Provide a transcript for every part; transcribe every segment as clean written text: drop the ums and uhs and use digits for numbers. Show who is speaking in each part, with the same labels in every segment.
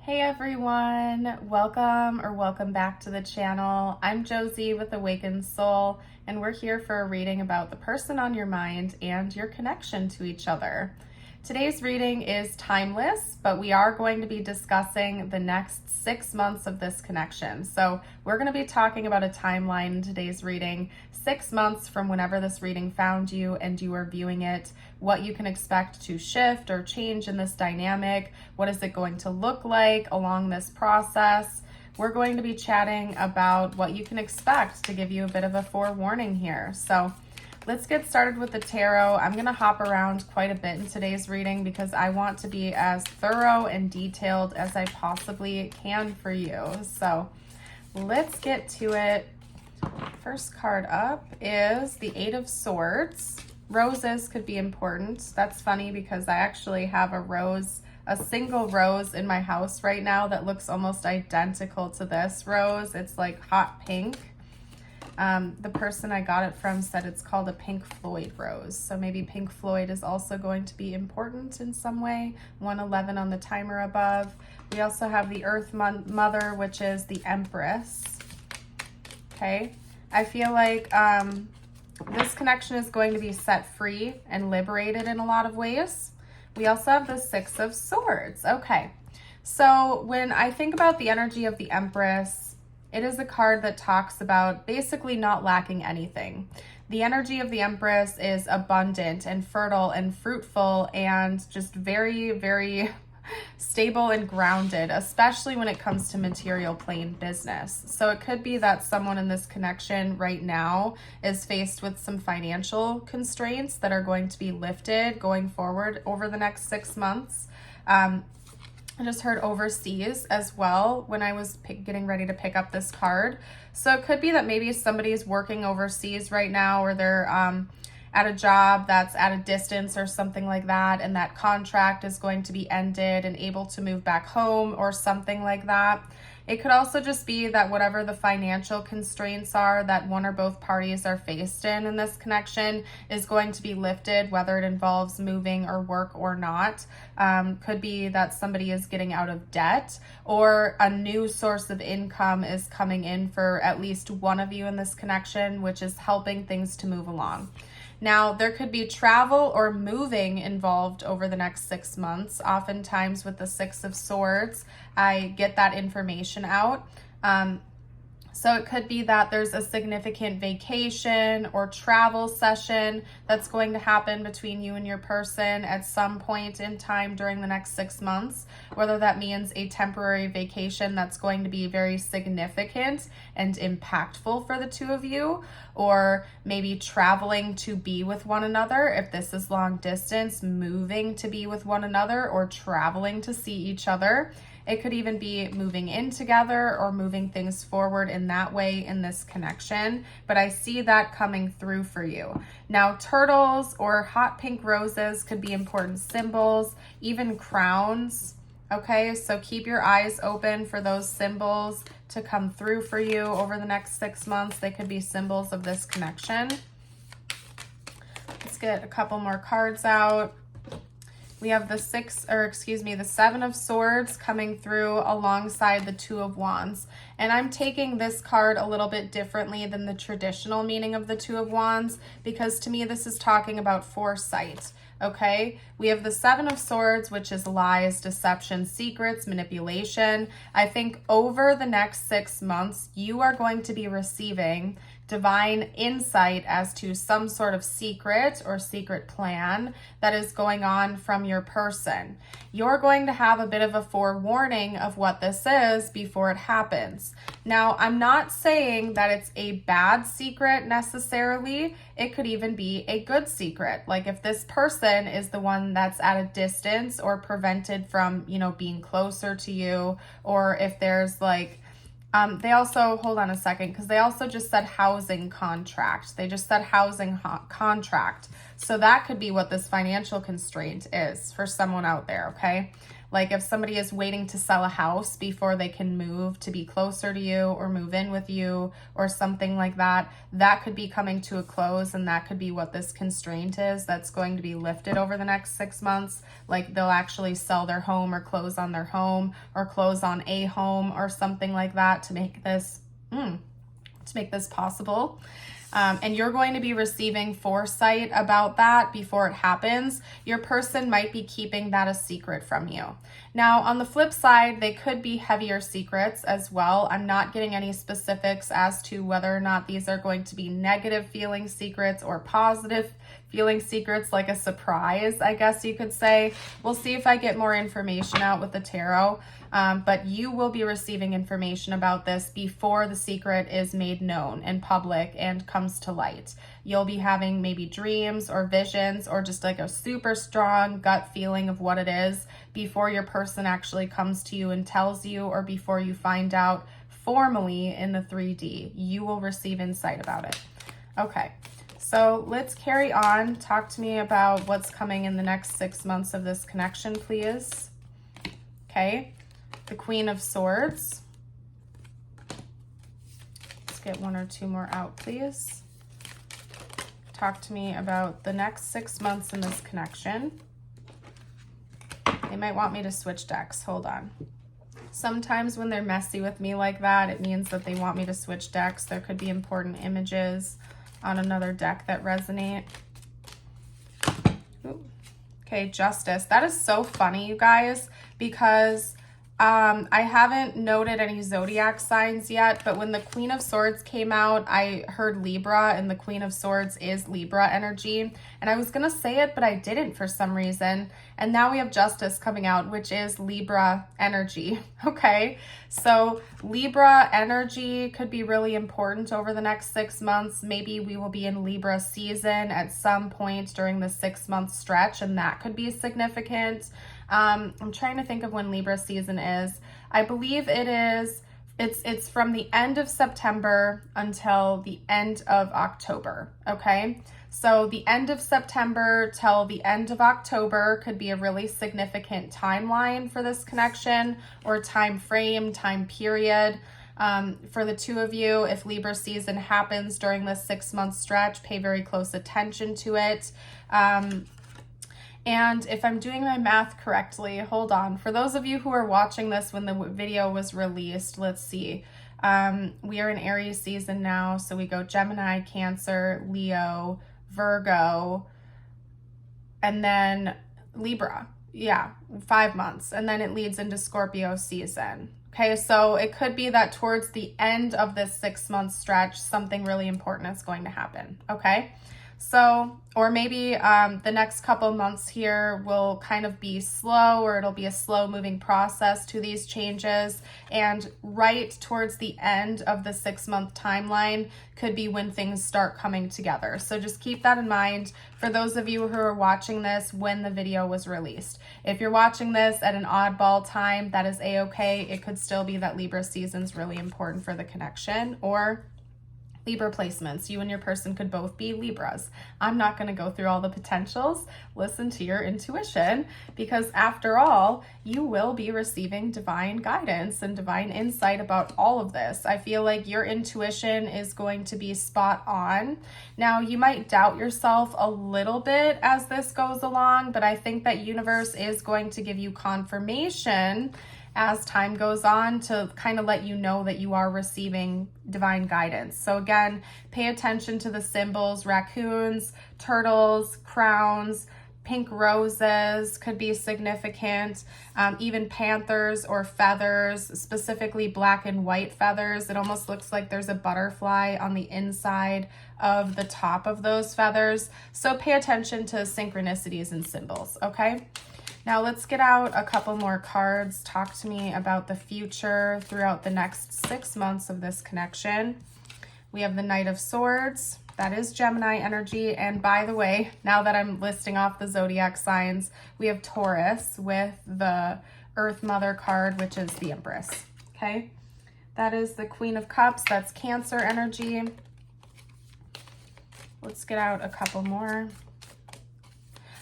Speaker 1: Hey everyone, welcome back to the channel. I'm Josie with Awakened Soul, and we're here for a reading about the person on your mind and your connection to each other. Today's reading is timeless, but we are going to be discussing the next 6 months of this connection. So we're going to be talking about a timeline in today's reading, 6 months from whenever this reading found you and you are viewing it, what you can expect to shift or change in this dynamic, what is it going to look like along this process. We're going to be chatting about what you can expect to give you a bit of a forewarning here. So let's get started with the tarot. I'm going to hop around quite a bit in today's reading because I want to be as thorough and detailed as I possibly can for you. So let's get to it. First card up is the Eight of Swords. Roses could be important. That's funny because I actually have a single rose in my house right now that looks almost identical to this rose. It's like hot pink. The person I got it from said it's called a Pink Floyd rose. So maybe Pink Floyd is also going to be important in some way. 111 on the timer above. We also have the Earth Mother, which is the Empress. Okay. I feel like this connection is going to be set free and liberated in a lot of ways. We also have the Six of Swords. Okay. So when I think about the energy of the Empress, it is a card that talks about basically not lacking anything. The energy of the Empress is abundant and fertile and fruitful and just very, very stable and grounded, especially when it comes to material plane business. So it could be that someone in this connection right now is faced with some financial constraints that are going to be lifted going forward over the next 6 months. I just heard overseas as well when I was getting ready to pick up this card. So it could be that maybe somebody is working overseas right now, or they're at a job that's at a distance or something like that, and that contract is going to be ended and able to move back home or something like that. It could also just be that whatever the financial constraints are that one or both parties are faced in this connection is going to be lifted, whether it involves moving or work or not. Could be that somebody is getting out of debt, or a new source of income is coming in for at least one of you in this connection, which is helping things to move along. Now, there could be travel or moving involved over the next 6 months. Oftentimes with the Six of Swords, I get that information out. So it could be that there's a significant vacation or travel session that's going to happen between you and your person at some point in time during the next 6 months, whether that means a temporary vacation that's going to be very significant and impactful for the two of you, or maybe traveling to be with one another. If this is long distance, moving to be with one another or traveling to see each other. It could even be moving in together or moving things forward in that way in this connection, but I see that coming through for you. Now, turtles or hot pink roses could be important symbols, even crowns. Okay, so keep your eyes open for those symbols to come through for you over the next 6 months. They could be symbols of this connection. Let's get a couple more cards out. We have the Seven of Swords coming through alongside the Two of Wands. And I'm taking this card a little bit differently than the traditional meaning of the Two of Wands, because to me this is talking about foresight. Okay, we have the Seven of Swords, which is lies, deception, secrets, manipulation. I think over the next 6 months, you are going to be receiving divine insight as to some sort of secret or secret plan that is going on from your person. You're going to have a bit of a forewarning of what this is before it happens. Now, I'm not saying that it's a bad secret necessarily. It could even be a good secret. Like if this person is the one that's at a distance or prevented from, being closer to you, or if there's like, they also, hold on a second, because they also just said housing contract. They just said housing contract. So that could be what this financial constraint is for someone out there, okay? Like if somebody is waiting to sell a house before they can move to be closer to you or move in with you or something like that, that could be coming to a close, and that could be what this constraint is that's going to be lifted over the next 6 months. Like they'll actually sell their home or close on their home or close on a home or something like that to make this possible. And you're going to be receiving foresight about that before it happens. Your person might be keeping that a secret from you. Now, on the flip side, they could be heavier secrets as well. I'm not getting any specifics as to whether or not these are going to be negative feeling secrets or positive feeling secrets, like a surprise, I guess you could say. We'll see if I get more information out with the tarot. But you will be receiving information about this before the secret is made known in public and comes to light. You'll be having maybe dreams or visions or just like a super strong gut feeling of what it is before your person actually comes to you and tells you, or before you find out formally in the 3D. You will receive insight about it. Okay. So let's carry on. Talk to me about what's coming in the next 6 months of this connection, please. Okay. The Queen of Swords. Let's get 1 or 2 more out, please. Talk to me about the next 6 months in this connection. They might want me to switch decks. Hold on. Sometimes when they're messy with me like that, it means that they want me to switch decks. There could be important images on another deck that resonate. Ooh. Okay, Justice. That is so funny, you guys, because I haven't noted any zodiac signs yet, but when the Queen of Swords came out, I heard Libra, and the Queen of Swords is Libra energy. And I was going to say it, but I didn't for some reason. And now we have Justice coming out, which is Libra energy. Okay, so Libra energy could be really important over the next 6 months. Maybe we will be in Libra season at some point during the 6-month stretch, and that could be significant. I'm trying to think of when Libra season is. I believe it's from the end of September until the end of October, okay? So the end of September till the end of October could be a really significant timeline for this connection, or time frame, time period. For the two of you, if Libra season happens during this 6-month stretch, pay very close attention to it. And if I'm doing my math correctly, hold on. For those of you who are watching this when the video was released, let's see. We are in Aries season now, so we go Gemini, Cancer, Leo, Virgo, and then Libra. Yeah, 5 months. And then it leads into Scorpio season. Okay, so it could be that towards the end of this 6-month stretch, something really important is going to happen, okay? So, or maybe the next couple months here will kind of be slow, or it'll be a slow moving process to these changes. And right towards the end of the 6-month timeline could be when things start coming together. So just keep that in mind for those of you who are watching this when the video was released. If you're watching this at an oddball time, that is a-okay. It could still be that Libra season's really important for the connection, or Libra placements. You and your person could both be Libras. I'm not going to go through all the potentials. Listen to your intuition, because after all, you will be receiving divine guidance and divine insight about all of this. I feel like your intuition is going to be spot on. Now, you might doubt yourself a little bit as this goes along, but I think that universe is going to give you confirmation as time goes on to kind of let you know that you are receiving divine guidance. So again, pay attention to the symbols: raccoons, turtles, crowns, pink roses could be significant, even panthers or feathers, specifically black and white feathers. It almost looks like there's a butterfly on the inside of the top of those feathers. So pay attention to synchronicities and symbols, okay? Now let's get out a couple more cards. Talk to me about the future throughout the next 6 months of this connection. We have the Knight of Swords. That is Gemini energy. And by the way, now that I'm listing off the zodiac signs, we have Taurus with the Earth Mother card, which is the Empress. Okay. That is the Queen of Cups. That's Cancer energy. Let's get out a couple more.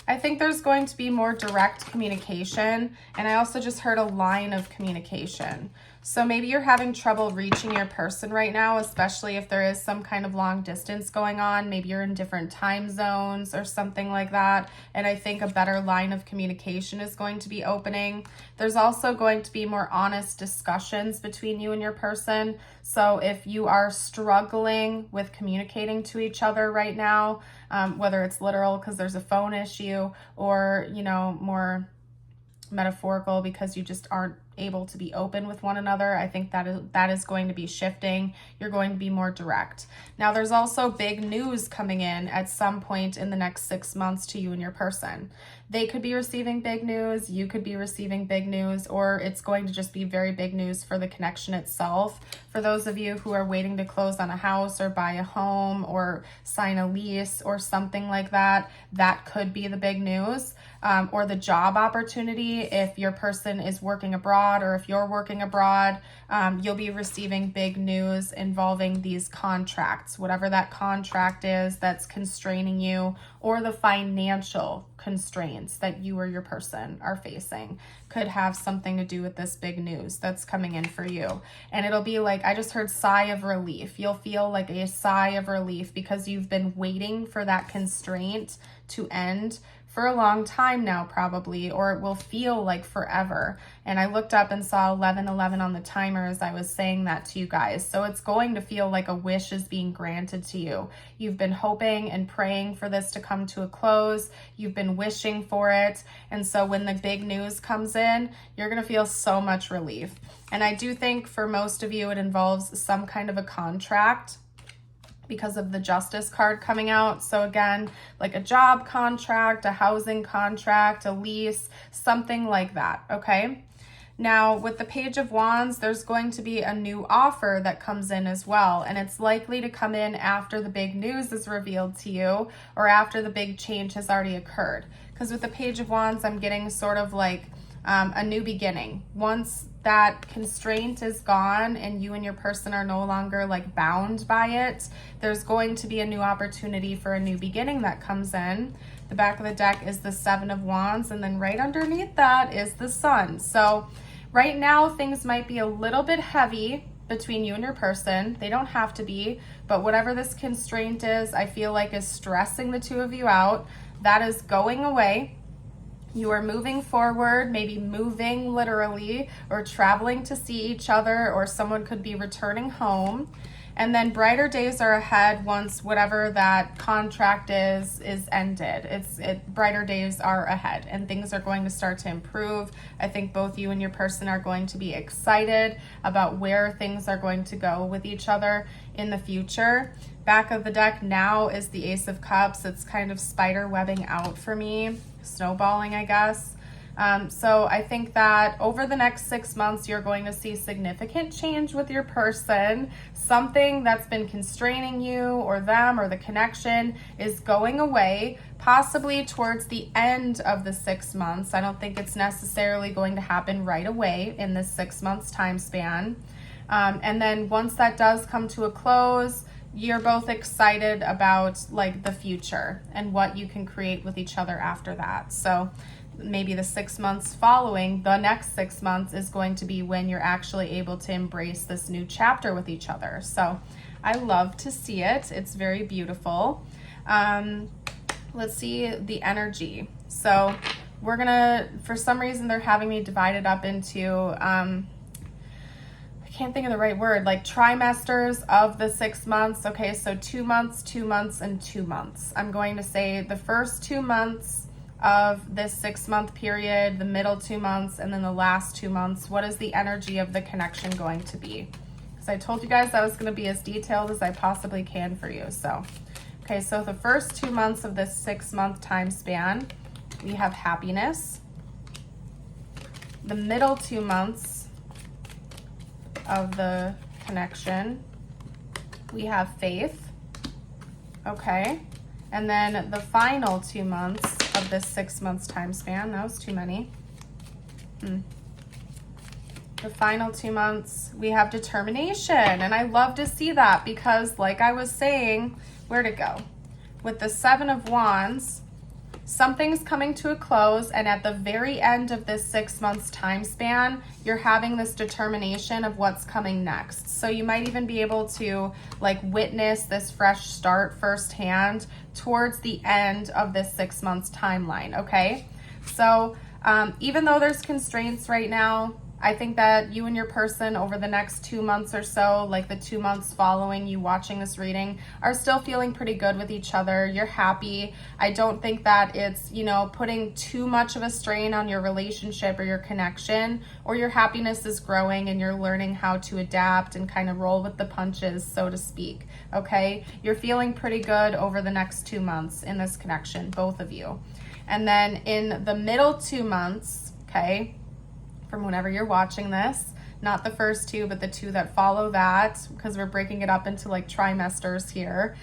Speaker 1: I think there's going to be more direct communication, and I also just heard a line of communication. So maybe you're having trouble reaching your person right now, especially if there is some kind of long distance going on. Maybe you're in different time zones or something like that. And I think a better line of communication is going to be opening. There's also going to be more honest discussions between you and your person. So if you are struggling with communicating to each other right now, whether it's literal because there's a phone issue, or, you know, more metaphorical because you just aren't able to be open with one another, I think that is going to be shifting. You're going to be more direct. Now, there's also big news coming in at some point in the next 6 months to you and your person. They could be receiving big news, you could be receiving big news, or it's going to just be very big news for the connection itself. For those of you who are waiting to close on a house or buy a home or sign a lease or something like that, that could be the big news. Or the job opportunity, if your person is working abroad or if you're working abroad, you'll be receiving big news involving these contracts, whatever that contract is that's constraining you, or the financial constraints that you or your person are facing could have something to do with this big news that's coming in for you. And it'll be like, I just heard sigh of relief. You'll feel like a sigh of relief because you've been waiting for that constraint to end for a long time now, probably, or it will feel like forever. And I looked up and saw 11:11 on the timer as I was saying that to you guys. So it's going to feel like a wish is being granted to you. You've been hoping and praying for this to come to a close. You've been wishing for it. And so when the big news comes in, you're going to feel so much relief. And I do think for most of you, it involves some kind of a contract, because of the Justice card coming out. So again, like a job contract, a housing contract, a lease, something like that, okay? Now, with the Page of Wands, there's going to be a new offer that comes in as well, and it's likely to come in after the big news is revealed to you or after the big change has already occurred. Because with the Page of Wands, I'm getting sort of like a new beginning. Once that constraint is gone and you and your person are no longer like bound by it, there's going to be a new opportunity for a new beginning that comes in. The back of the deck is the Seven of Wands, and then right underneath that is the Sun. So right now things might be a little bit heavy between you and your person. They don't have to be, but whatever this constraint is, I feel like is stressing the two of you out, that is going away. You are moving forward, maybe moving literally, or traveling to see each other, or someone could be returning home. And then brighter days are ahead once whatever that contract is ended. Brighter days are ahead and things are going to start to improve. I think both you and your person are going to be excited about where things are going to go with each other in the future. Back of the deck now is the Ace of Cups. It's kind of spider webbing out for me, snowballing, I guess. So I think that over the next 6 months, you're going to see significant change with your person. Something that's been constraining you or them or the connection is going away, possibly towards the end of the 6 months. I don't think it's necessarily going to happen right away in this 6 months time span. And then once that does come to a close, you're both excited about like the future and what you can create with each other after that. So maybe the 6 months following, the next 6 months is going to be when you're actually able to embrace this new chapter with each other. So I love to see it. It's very beautiful. Let's see the energy. So we're gonna, for some reason, they're having me divided up into, can't think of the right word, like trimesters of the 6 months. Okay, so 2 months, 2 months, and 2 months. I'm going to say the first 2 months of this 6 month period, the middle 2 months, and then the last 2 months. What is the energy of the connection going to be? Because I told you guys I was going to be as detailed as I possibly can for you. So, okay, so the first 2 months of this 6 month time span, we have happiness. The middle 2 months of the connection, we have faith. Okay, and then the final 2 months of this 6 months time span, that was too many. The final 2 months, we have determination, and I love to see that because like I was saying, where'd it go? With the Seven of Wands, something's coming to a close, and at the very end of this 6 months time span, you're having this determination of what's coming next. So you might even be able to like witness this fresh start firsthand towards the end of this 6 months timeline, okay? So even though there's constraints right now, I think that you and your person over the next 2 months or so, like the 2 months following you watching this reading, are still feeling pretty good with each other. You're happy. I don't think that it's, you know, putting too much of a strain on your relationship or your connection, or your happiness is growing and you're learning how to adapt and kind of roll with the punches, so to speak, okay? You're feeling pretty good over the next 2 months in this connection, both of you. And then in the middle 2 months, okay, from whenever you're watching this, not the first 2, but the 2 that follow that, because we're breaking it up into like trimesters here,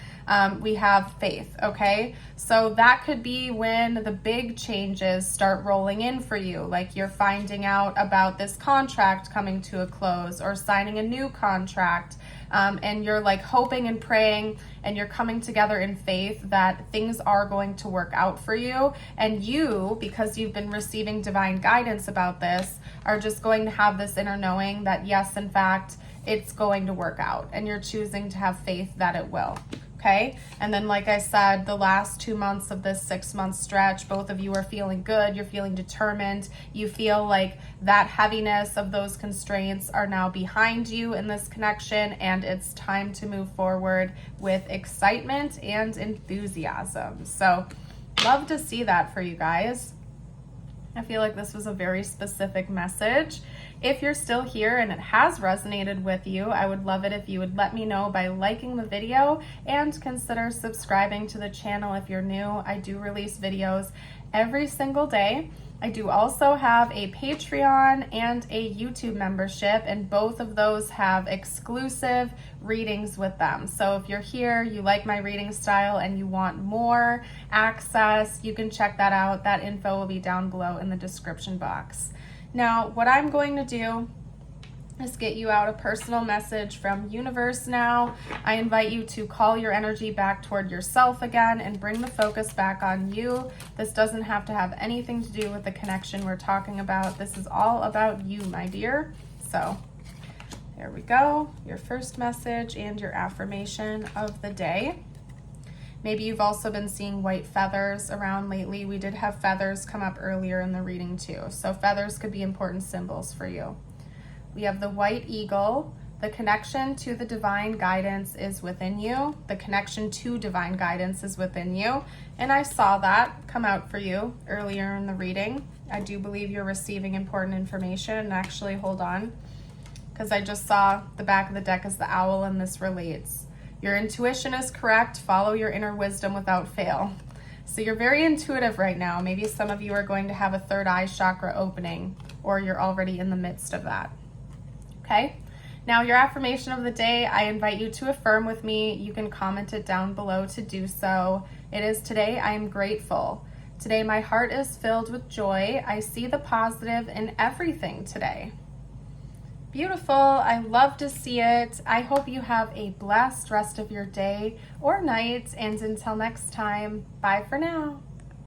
Speaker 1: we have faith, okay? So that could be when the big changes start rolling in for you, like you're finding out about this contract coming to a close or signing a new contract, and you're like hoping and praying and you're coming together in faith that things are going to work out for you. And you, because you've been receiving divine guidance about this, are just going to have this inner knowing that yes, in fact, it's going to work out, and you're choosing to have faith that it will. Okay. And then, like I said, the last 2 months of this 6 month stretch, both of you are feeling good. You're feeling determined. You feel like that heaviness of those constraints are now behind you in this connection, and it's time to move forward with excitement and enthusiasm. So love to see that for you guys. I feel like this was a very specific message. If you're still here and it has resonated with you, I would love it if you would let me know by liking the video, and consider subscribing to the channel if you're new. I do release videos every single day. I do also have a Patreon and a YouTube membership, and both of those have exclusive readings with them. So if you're here, you like my reading style, and you want more access, you can check that out. That info will be down below in the description box. Now, what I'm going to do is get you out a personal message from universe now. I invite you to call your energy back toward yourself again and bring the focus back on you. This doesn't have to have anything to do with the connection we're talking about. This is all about you, my dear. So there we go, your first message and your affirmation of the day. Maybe you've also been seeing white feathers around lately. We did have feathers come up earlier in the reading too. So feathers could be important symbols for you. We have the white eagle. The connection to the divine guidance is within you. The connection to divine guidance is within you. And I saw that come out for you earlier in the reading. I do believe you're receiving important information. And actually, hold on, because I just saw the back of the deck as the owl, and this relates. Your intuition is correct. Follow your inner wisdom without fail. So you're very intuitive right now. Maybe some of you are going to have a third eye chakra opening, or you're already in the midst of that. Okay, now your affirmation of the day, I invite you to affirm with me. You can comment it down below to do so. It is, today I am grateful. Today my heart is filled with joy. I see the positive in everything today. Beautiful. I love to see it. I hope you have a blessed rest of your day or night. And until next time, bye for now.